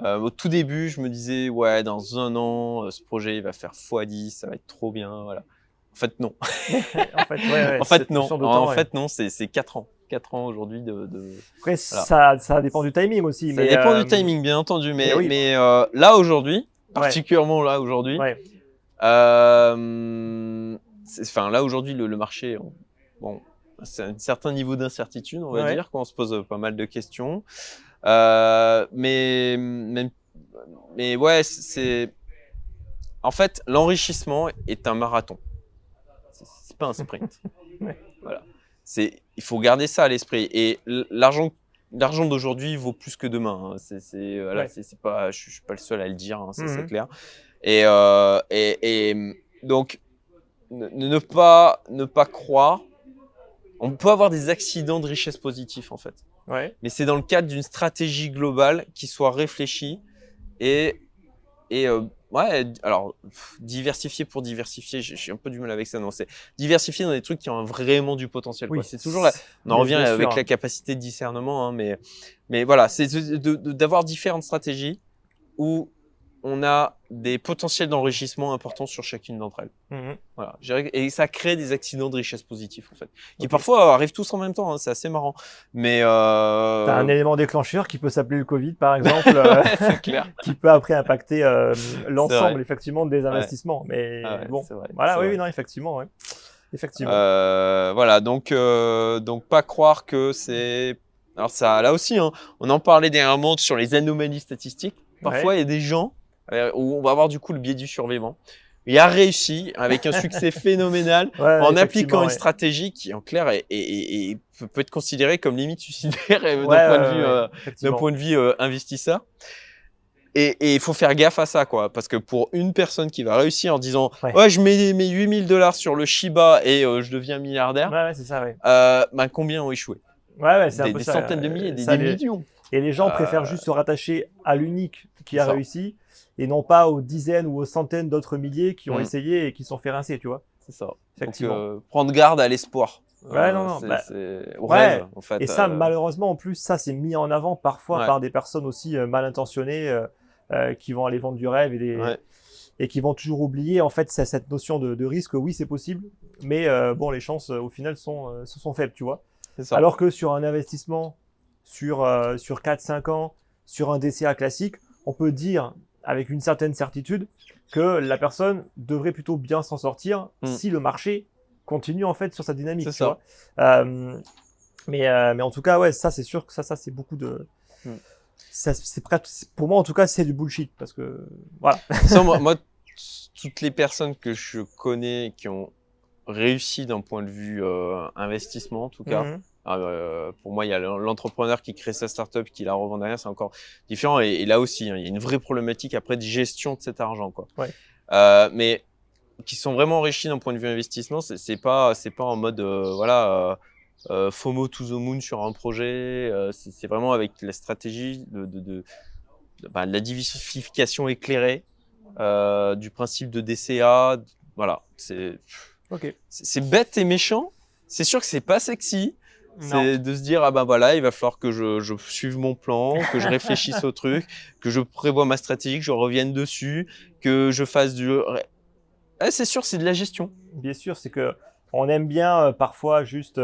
Au tout début, je me disais, ouais, dans 1 an, ce projet il va faire x10, ça va être trop bien. Voilà. En fait, non. En fait, en fait, non. En fait, non, c'est 4 ans. 4 ans aujourd'hui Après, voilà. ça dépend du timing aussi. Ça dépend du timing, bien entendu. Mais, oui. Là, aujourd'hui, particulièrement là, aujourd'hui, enfin, là, aujourd'hui, le marché, bon, c'est un certain niveau d'incertitude, on va dire, quand on se pose pas mal de questions. Mais ouais, en fait, l'enrichissement est un marathon. C'est pas un sprint. Voilà. Il faut garder ça à l'esprit. Et l'argent d'aujourd'hui vaut plus que demain. Hein. Voilà, c'est pas, je suis pas le seul à le dire, hein, c'est clair. Et donc, ne pas croire. On peut avoir des accidents de richesse positifs, en fait. Mais c'est dans le cadre d'une stratégie globale qui soit réfléchie et alors diversifier pour diversifier, j'ai un peu du mal avec ça. Non, c'est diversifier dans des trucs qui ont vraiment du potentiel. Oui. Quoi. C'est toujours là. On en revient avec la capacité de discernement, hein, mais voilà, c'est d'avoir différentes stratégies où on a des potentiels d'enrichissement importants sur chacune d'entre elles. Voilà. Et ça crée des accidents de richesse positifs, en fait, qui parfois arrivent tous en même temps. Hein, c'est assez marrant. Mais t'as un élément déclencheur qui peut s'appeler le Covid, par exemple, c'est clair. qui peut après impacter l'ensemble, effectivement, des investissements. Mais bon, voilà, oui, non, effectivement, effectivement. Voilà, donc pas croire que c'est. Alors ça, là aussi, hein, on en parlait dernièrement sur les anomalies statistiques. Parfois, il y a des gens où on va avoir du coup le biais du survivant. Il a réussi avec un succès phénoménal en appliquant une stratégie qui, en clair, peut être considérée comme limite suicidaire d'un point de vue investisseur. Et il faut faire gaffe à ça, quoi, parce que pour une personne qui va réussir en disant je mets mes $8 000 sur le Shiba et je deviens milliardaire, c'est ça, combien ont échoué? C'est un peu des ça, centaines de milliers, des millions. Et les gens préfèrent juste se rattacher à l'unique qui a réussi et non pas aux dizaines ou aux centaines d'autres milliers qui ont essayé et qui sont fait rincer, tu vois. C'est ça. Effectivement. Donc, prendre garde à l'espoir. Au rêve, en fait. Et ça, malheureusement, en plus, ça, c'est mis en avant parfois par des personnes aussi mal intentionnées qui vont aller vendre du rêve et qui vont toujours oublier, en fait, cette notion de risque. Oui, c'est possible, mais bon, les chances, au final, sont faibles, tu vois. Alors que sur un investissement sur 4-5 ans, sur un DCA classique, on peut dire avec une certaine certitude que la personne devrait plutôt bien s'en sortir si le marché continue en fait sur sa dynamique. C'est ça. Mais en tout cas, ça c'est sûr que ça c'est beaucoup de... Pour moi en tout cas, c'est du bullshit parce que voilà. moi, toutes les personnes que je connais qui ont réussi d'un point de vue investissement en tout cas, pour moi, il y a l'entrepreneur qui crée sa startup, qui la revend derrière, c'est encore différent. Et là aussi, il y a une vraie problématique après de gestion de cet argent, quoi. Mais qui sont vraiment enrichis d'un point de vue investissement, c'est pas en mode FOMO to the moon sur un projet. C'est vraiment avec la stratégie de la diversification éclairée, du principe de DCA. Voilà, c'est bête et méchant. C'est sûr que c'est pas sexy. C'est de se dire, il va falloir que je suive mon plan, que je réfléchisse au truc, que je prévoie ma stratégie, que je revienne dessus, que je fasse c'est sûr, c'est de la gestion. Bien sûr, c'est que on aime bien parfois juste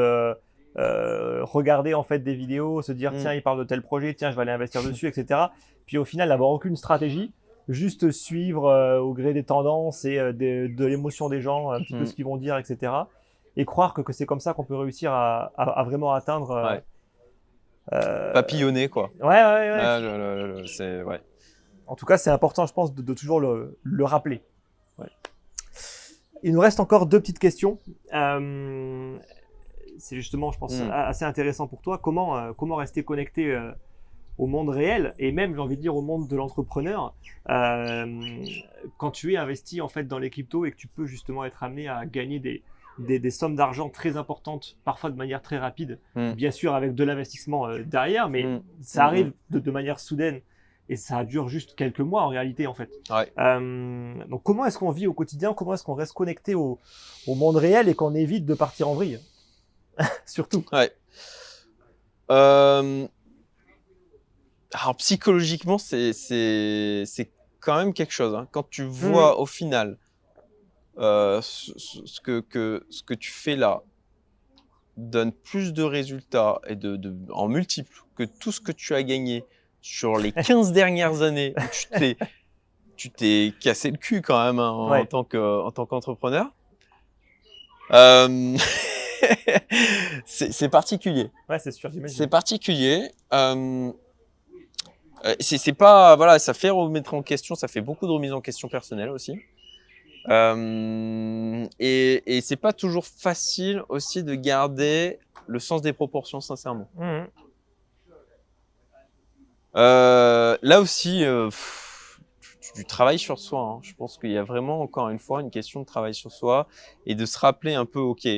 regarder en fait des vidéos, se dire tiens, il parle de tel projet, tiens, je vais aller investir dessus, etc. Puis au final, n'avoir aucune stratégie, juste suivre au gré des tendances et de l'émotion des gens, un petit peu ce qu'ils vont dire, etc. Et croire que c'est comme ça qu'on peut réussir à vraiment atteindre. Papillonner, quoi. En tout cas, c'est important, je pense, de toujours le rappeler. il nous reste encore 2 petites questions. C'est justement, je pense, assez intéressant pour toi. Comment rester connecté au monde réel et même, j'ai envie de dire, au monde de l'entrepreneur quand tu es investi en fait dans les cryptos et que tu peux justement être amené à gagner des sommes d'argent très importantes, parfois de manière très rapide, bien sûr avec de l'investissement derrière, mais ça arrive de manière soudaine et ça dure juste quelques mois en réalité en fait. Ouais. Donc comment est-ce qu'on vit au quotidien, comment est-ce qu'on reste connecté au monde réel et qu'on évite de partir en vrille surtout. Ouais. Alors psychologiquement, c'est quand même quelque chose. Hein. Quand tu vois au final ce que tu fais là donne plus de résultats et en multiple que tout ce que tu as gagné sur les 15 dernières années où tu t'es cassé le cul quand même hein, en tant qu'entrepreneur. C'est particulier. Ouais, c'est sûr, j'imagine. C'est particulier. C'est pas, voilà, ça fait remettre en question, ça fait beaucoup de remise en question personnelle aussi. Et c'est pas toujours facile aussi de garder le sens des proportions, sincèrement. Là aussi, du travail sur soi. Hein. Je pense qu'il y a vraiment, encore une fois, une question de travail sur soi et de se rappeler un peu, ok,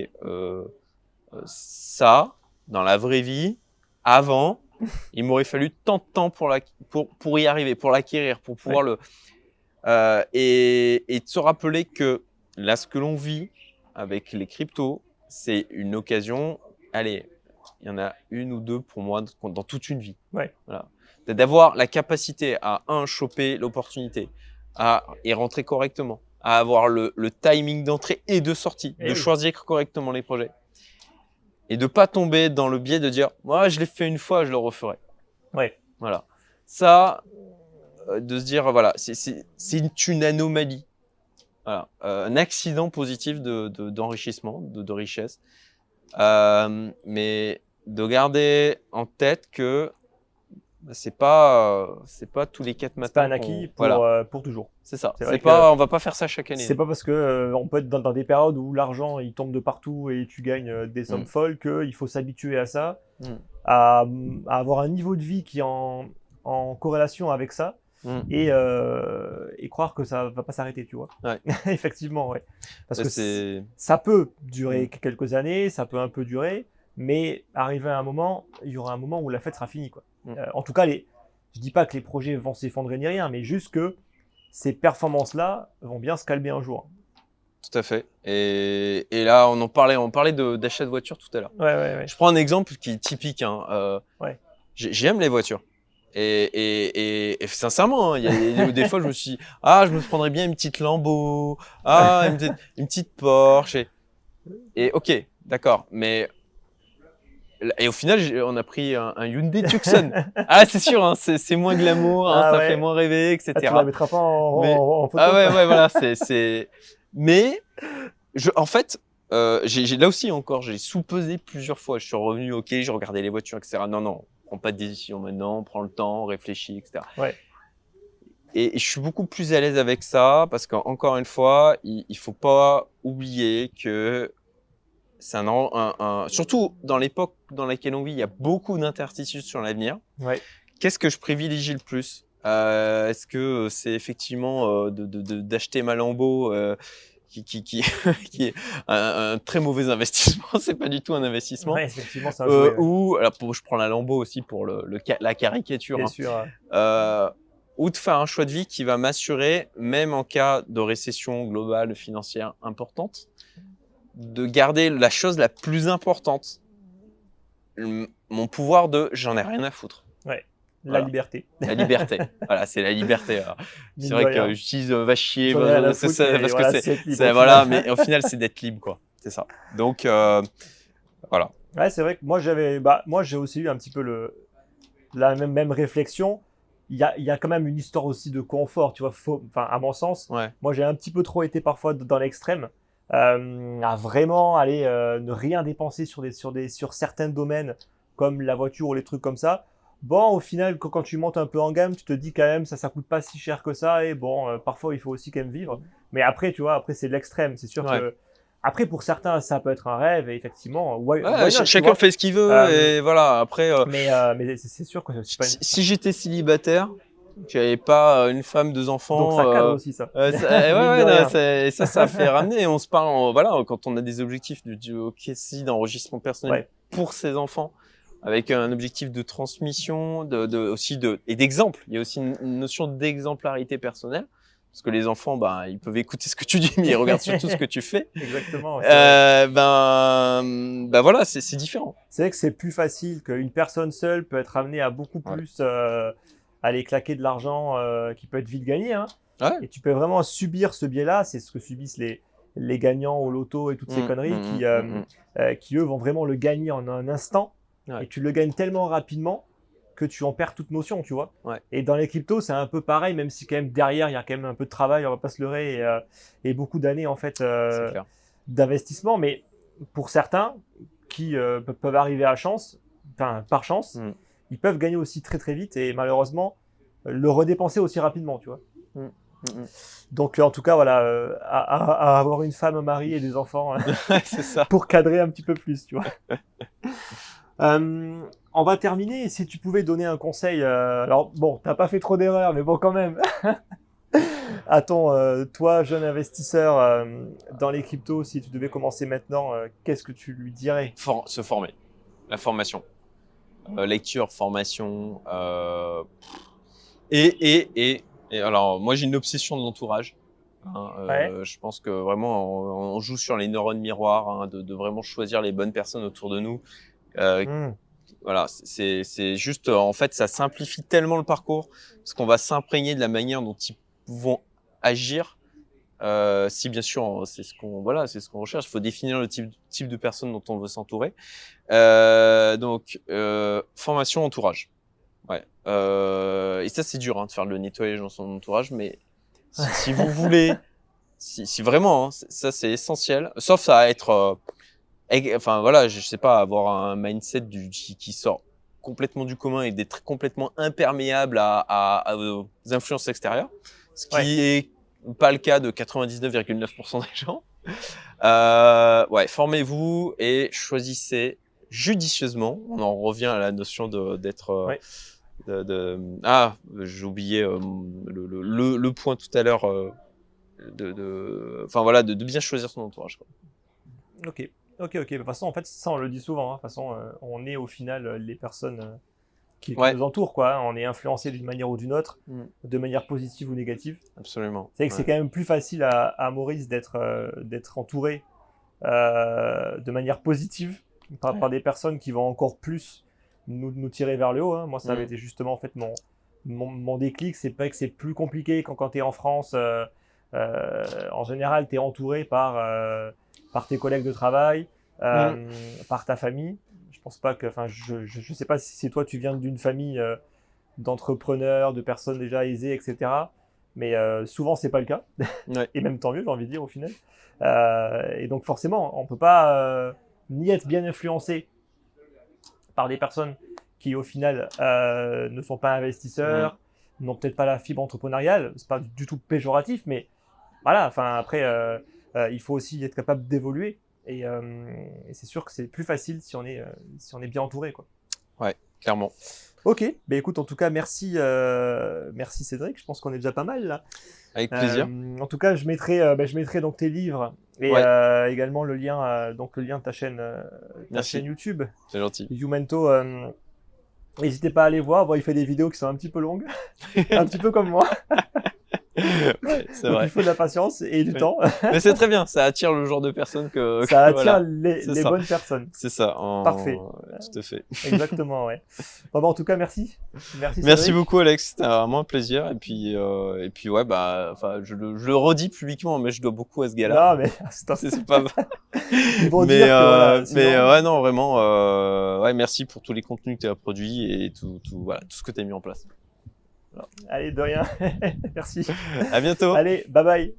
ça, dans la vraie vie, avant, il m'aurait fallu tant de temps pour y arriver, pour l'acquérir, pour pouvoir et de se rappeler que là, ce que l'on vit avec les cryptos, c'est une occasion. Allez, il y en a une ou deux pour moi dans toute une vie. Ouais. Voilà. D'avoir la capacité à choper l'opportunité, à y rentrer correctement, à avoir le timing d'entrée et de sortie, de choisir correctement les projets. Et de pas tomber dans le biais de dire moi je l'ai fait une fois, je le referai. Ouais. Voilà. Ça, de se dire voilà, c'est une anomalie. Voilà. Un accident positif d'enrichissement, de richesse. Mais de garder en tête que c'est pas tous les 4 matins. C'est pas un acquis pour toujours. C'est ça. On va pas faire ça chaque année. C'est pas parce que on peut être dans des périodes où l'argent il tombe de partout et tu gagnes des sommes folles qu'il faut s'habituer à ça, à avoir un niveau de vie qui est en corrélation avec ça et croire que ça va pas s'arrêter, tu vois. Ouais. Effectivement, ouais. Parce que ça peut durer quelques années, ça peut un peu durer, mais arrivé à un moment, il y aura un moment où la fête sera finie, quoi. En tout cas, je dis pas que les projets vont s'effondrer ni rien, mais juste que ces performances-là vont bien se calmer un jour. Tout à fait. Et là, on parlait d'achat de voiture tout à l'heure. Ouais. Je prends un exemple qui est typique. Hein. J'aime les voitures. Et sincèrement, hein, il y a des fois, je me suis dit, je me prendrais bien une petite Lambo, une petite Porsche. Et ok, d'accord. Mais et au final, on a pris un Hyundai Tucson. C'est sûr, hein, c'est moins glamour, hein, ça fait moins rêver, etc. Tu la mettras pas en photo. Voilà, Mais, en fait, là aussi encore, j'ai sous-pesé plusieurs fois. Je suis revenu, ok, j'ai regardé les voitures, etc. Non, on prend pas de décision maintenant, on prend le temps, on réfléchit, etc. Ouais. Et je suis beaucoup plus à l'aise avec ça parce qu'encore une fois, il faut pas oublier que c'est surtout dans l'époque dans laquelle on vit, il y a beaucoup d'incertitudes sur l'avenir. Ouais. Qu'est-ce que je privilégie le plus ? Est-ce que c'est effectivement d'acheter ma Lambo qui est un très mauvais investissement, c'est pas du tout un investissement. Ouais, effectivement, c'est un jouet, ou alors je prends la Lambo aussi pour la caricature. Bien sûr. Ou de faire un choix de vie qui va m'assurer, même en cas de récession globale financière importante, de garder la chose la plus importante, mon pouvoir j'en ai rien à foutre. Ouais. La liberté. La liberté. Voilà, c'est la liberté. C'est vrai que j'utilise va chier, c'est ça, parce que c'est voilà, mais au final, c'est d'être libre, quoi. C'est ça. Donc, voilà. Ouais, c'est vrai que moi, j'ai aussi eu un petit peu la même réflexion. Il y a quand même une histoire aussi de confort, tu vois. À mon sens, moi, j'ai un petit peu trop été parfois dans l'extrême. À vraiment aller ne rien dépenser sur certains domaines comme la voiture ou les trucs comme ça. bon, au final, quand tu montes un peu en gamme, tu te dis quand même, ça coûte pas si cher que ça. Et bon, parfois, il faut aussi quand même vivre. Mais après, tu vois, après, c'est de l'extrême. C'est sûr que, après, pour certains, ça peut être un rêve. Et effectivement, why not, chacun fait ce qu'il veut. Et voilà, après. Mais c'est sûr que c'est pas si j'étais célibataire, tu n'avais pas une femme, 2 enfants. Donc ça cadre aussi, ça. Ça fait ramener. On se parle, voilà, quand on a des objectifs d'enregistrement personnel pour ses enfants, avec un objectif de transmission, et d'exemple. Il y a aussi une notion d'exemplarité personnelle. Parce que les enfants, ils peuvent écouter ce que tu dis, mais ils regardent surtout ce que tu fais. Exactement. Voilà, c'est différent. C'est vrai que c'est plus facile qu'une personne seule peut être amenée à beaucoup plus aller claquer de l'argent qui peut être vite gagné. Hein. Et tu peux vraiment subir ce biais-là. C'est ce que subissent les gagnants au loto et toutes ces conneries qui, eux, vont vraiment le gagner en un instant. Et tu le gagnes tellement rapidement que tu en perds toute notion, tu vois. Et dans les cryptos, c'est un peu pareil, même si quand même derrière, il y a quand même un peu de travail, on va pas se leurrer, et beaucoup d'années en fait d'investissement. Mais pour certains qui peuvent arriver par chance, ils peuvent gagner aussi très très vite et malheureusement le redépenser aussi rapidement, tu vois. Donc en tout cas, voilà, à avoir une femme, un mari et des enfants c'est ça. Pour cadrer un petit peu plus, tu vois. On va terminer. Si tu pouvais donner un conseil, alors bon, t'as pas fait trop d'erreurs, mais bon quand même. À toi, jeune investisseur dans les cryptos, si tu devais commencer maintenant, qu'est-ce que tu lui dirais? Se former, la formation, lecture, formation, et alors moi j'ai une obsession de l'entourage. Je pense que vraiment on joue sur les neurones miroirs, de vraiment choisir les bonnes personnes autour de nous. Voilà, c'est juste en fait ça simplifie tellement le parcours parce qu'on va s'imprégner de la manière dont ils vont agir. Si bien sûr c'est ce qu'on recherche. Il faut définir le type de personne dont on veut s'entourer. Donc formation, entourage. Et ça c'est dur de faire le nettoyage dans son entourage, mais si vous voulez, si vraiment ça c'est essentiel. Sauf à être je sais pas, avoir un mindset qui sort complètement du commun et d'être complètement imperméable aux influences extérieures, ce qui est pas le cas de 99,9% des gens. Formez-vous et choisissez judicieusement. On en revient à la notion d'être. J'ai oublié le point tout à l'heure. De bien choisir son entourage, quoi. Ok. De toute façon, en fait, ça, on le dit souvent. De toute façon, on est au final les personnes qui nous entourent, quoi. On est influencé d'une manière ou d'une autre, de manière positive ou négative. Absolument. C'est vrai que c'est quand même plus facile à Maurice d'être entouré de manière positive par des personnes qui vont encore plus nous tirer vers le haut. Hein. Moi, ça avait été justement en fait mon déclic. C'est vrai que c'est plus compliqué quand tu es en France. En général, tu es entouré par tes collègues de travail, par ta famille. Je pense pas que, je sais pas si toi tu viens d'une famille d'entrepreneurs, de personnes déjà aisées, etc. Mais souvent c'est pas le cas. Et même tant mieux, j'ai envie de dire au final. Et donc forcément, on peut pas ni être bien influencé par des personnes qui au final ne sont pas investisseurs, n'ont peut-être pas la fibre entrepreneuriale. C'est pas du tout péjoratif, mais voilà. Après. Il faut aussi être capable d'évoluer et c'est sûr que c'est plus facile si on est bien entouré, quoi. Ouais, clairement. Ok, écoute, en tout cas merci Cédric, je pense qu'on est déjà pas mal là. Avec plaisir. En tout cas, je mettrai donc tes livres et également le lien de ta chaîne YouTube. C'est gentil. Youmento. N'hésitez pas à aller voir. Bon, il fait des vidéos qui sont un petit peu longues, un petit peu comme moi. C'est vrai. Il faut de la patience et du temps. Mais c'est très bien, ça attire le genre de personnes ça attire les bonnes personnes. C'est ça. Parfait. Tout à fait. Exactement, ouais. Bon, en tout cas, merci. Merci beaucoup, Alex. C'était vraiment un plaisir. Et puis je le redis publiquement, mais je dois beaucoup à ce gars-là. Non, mais c'est pas vrai. Ils vont dire que sinon... non, vraiment. Merci pour tous les contenus que tu as produits et tout ce que tu as mis en place. Allez, de rien. Merci. À bientôt. Allez, bye bye.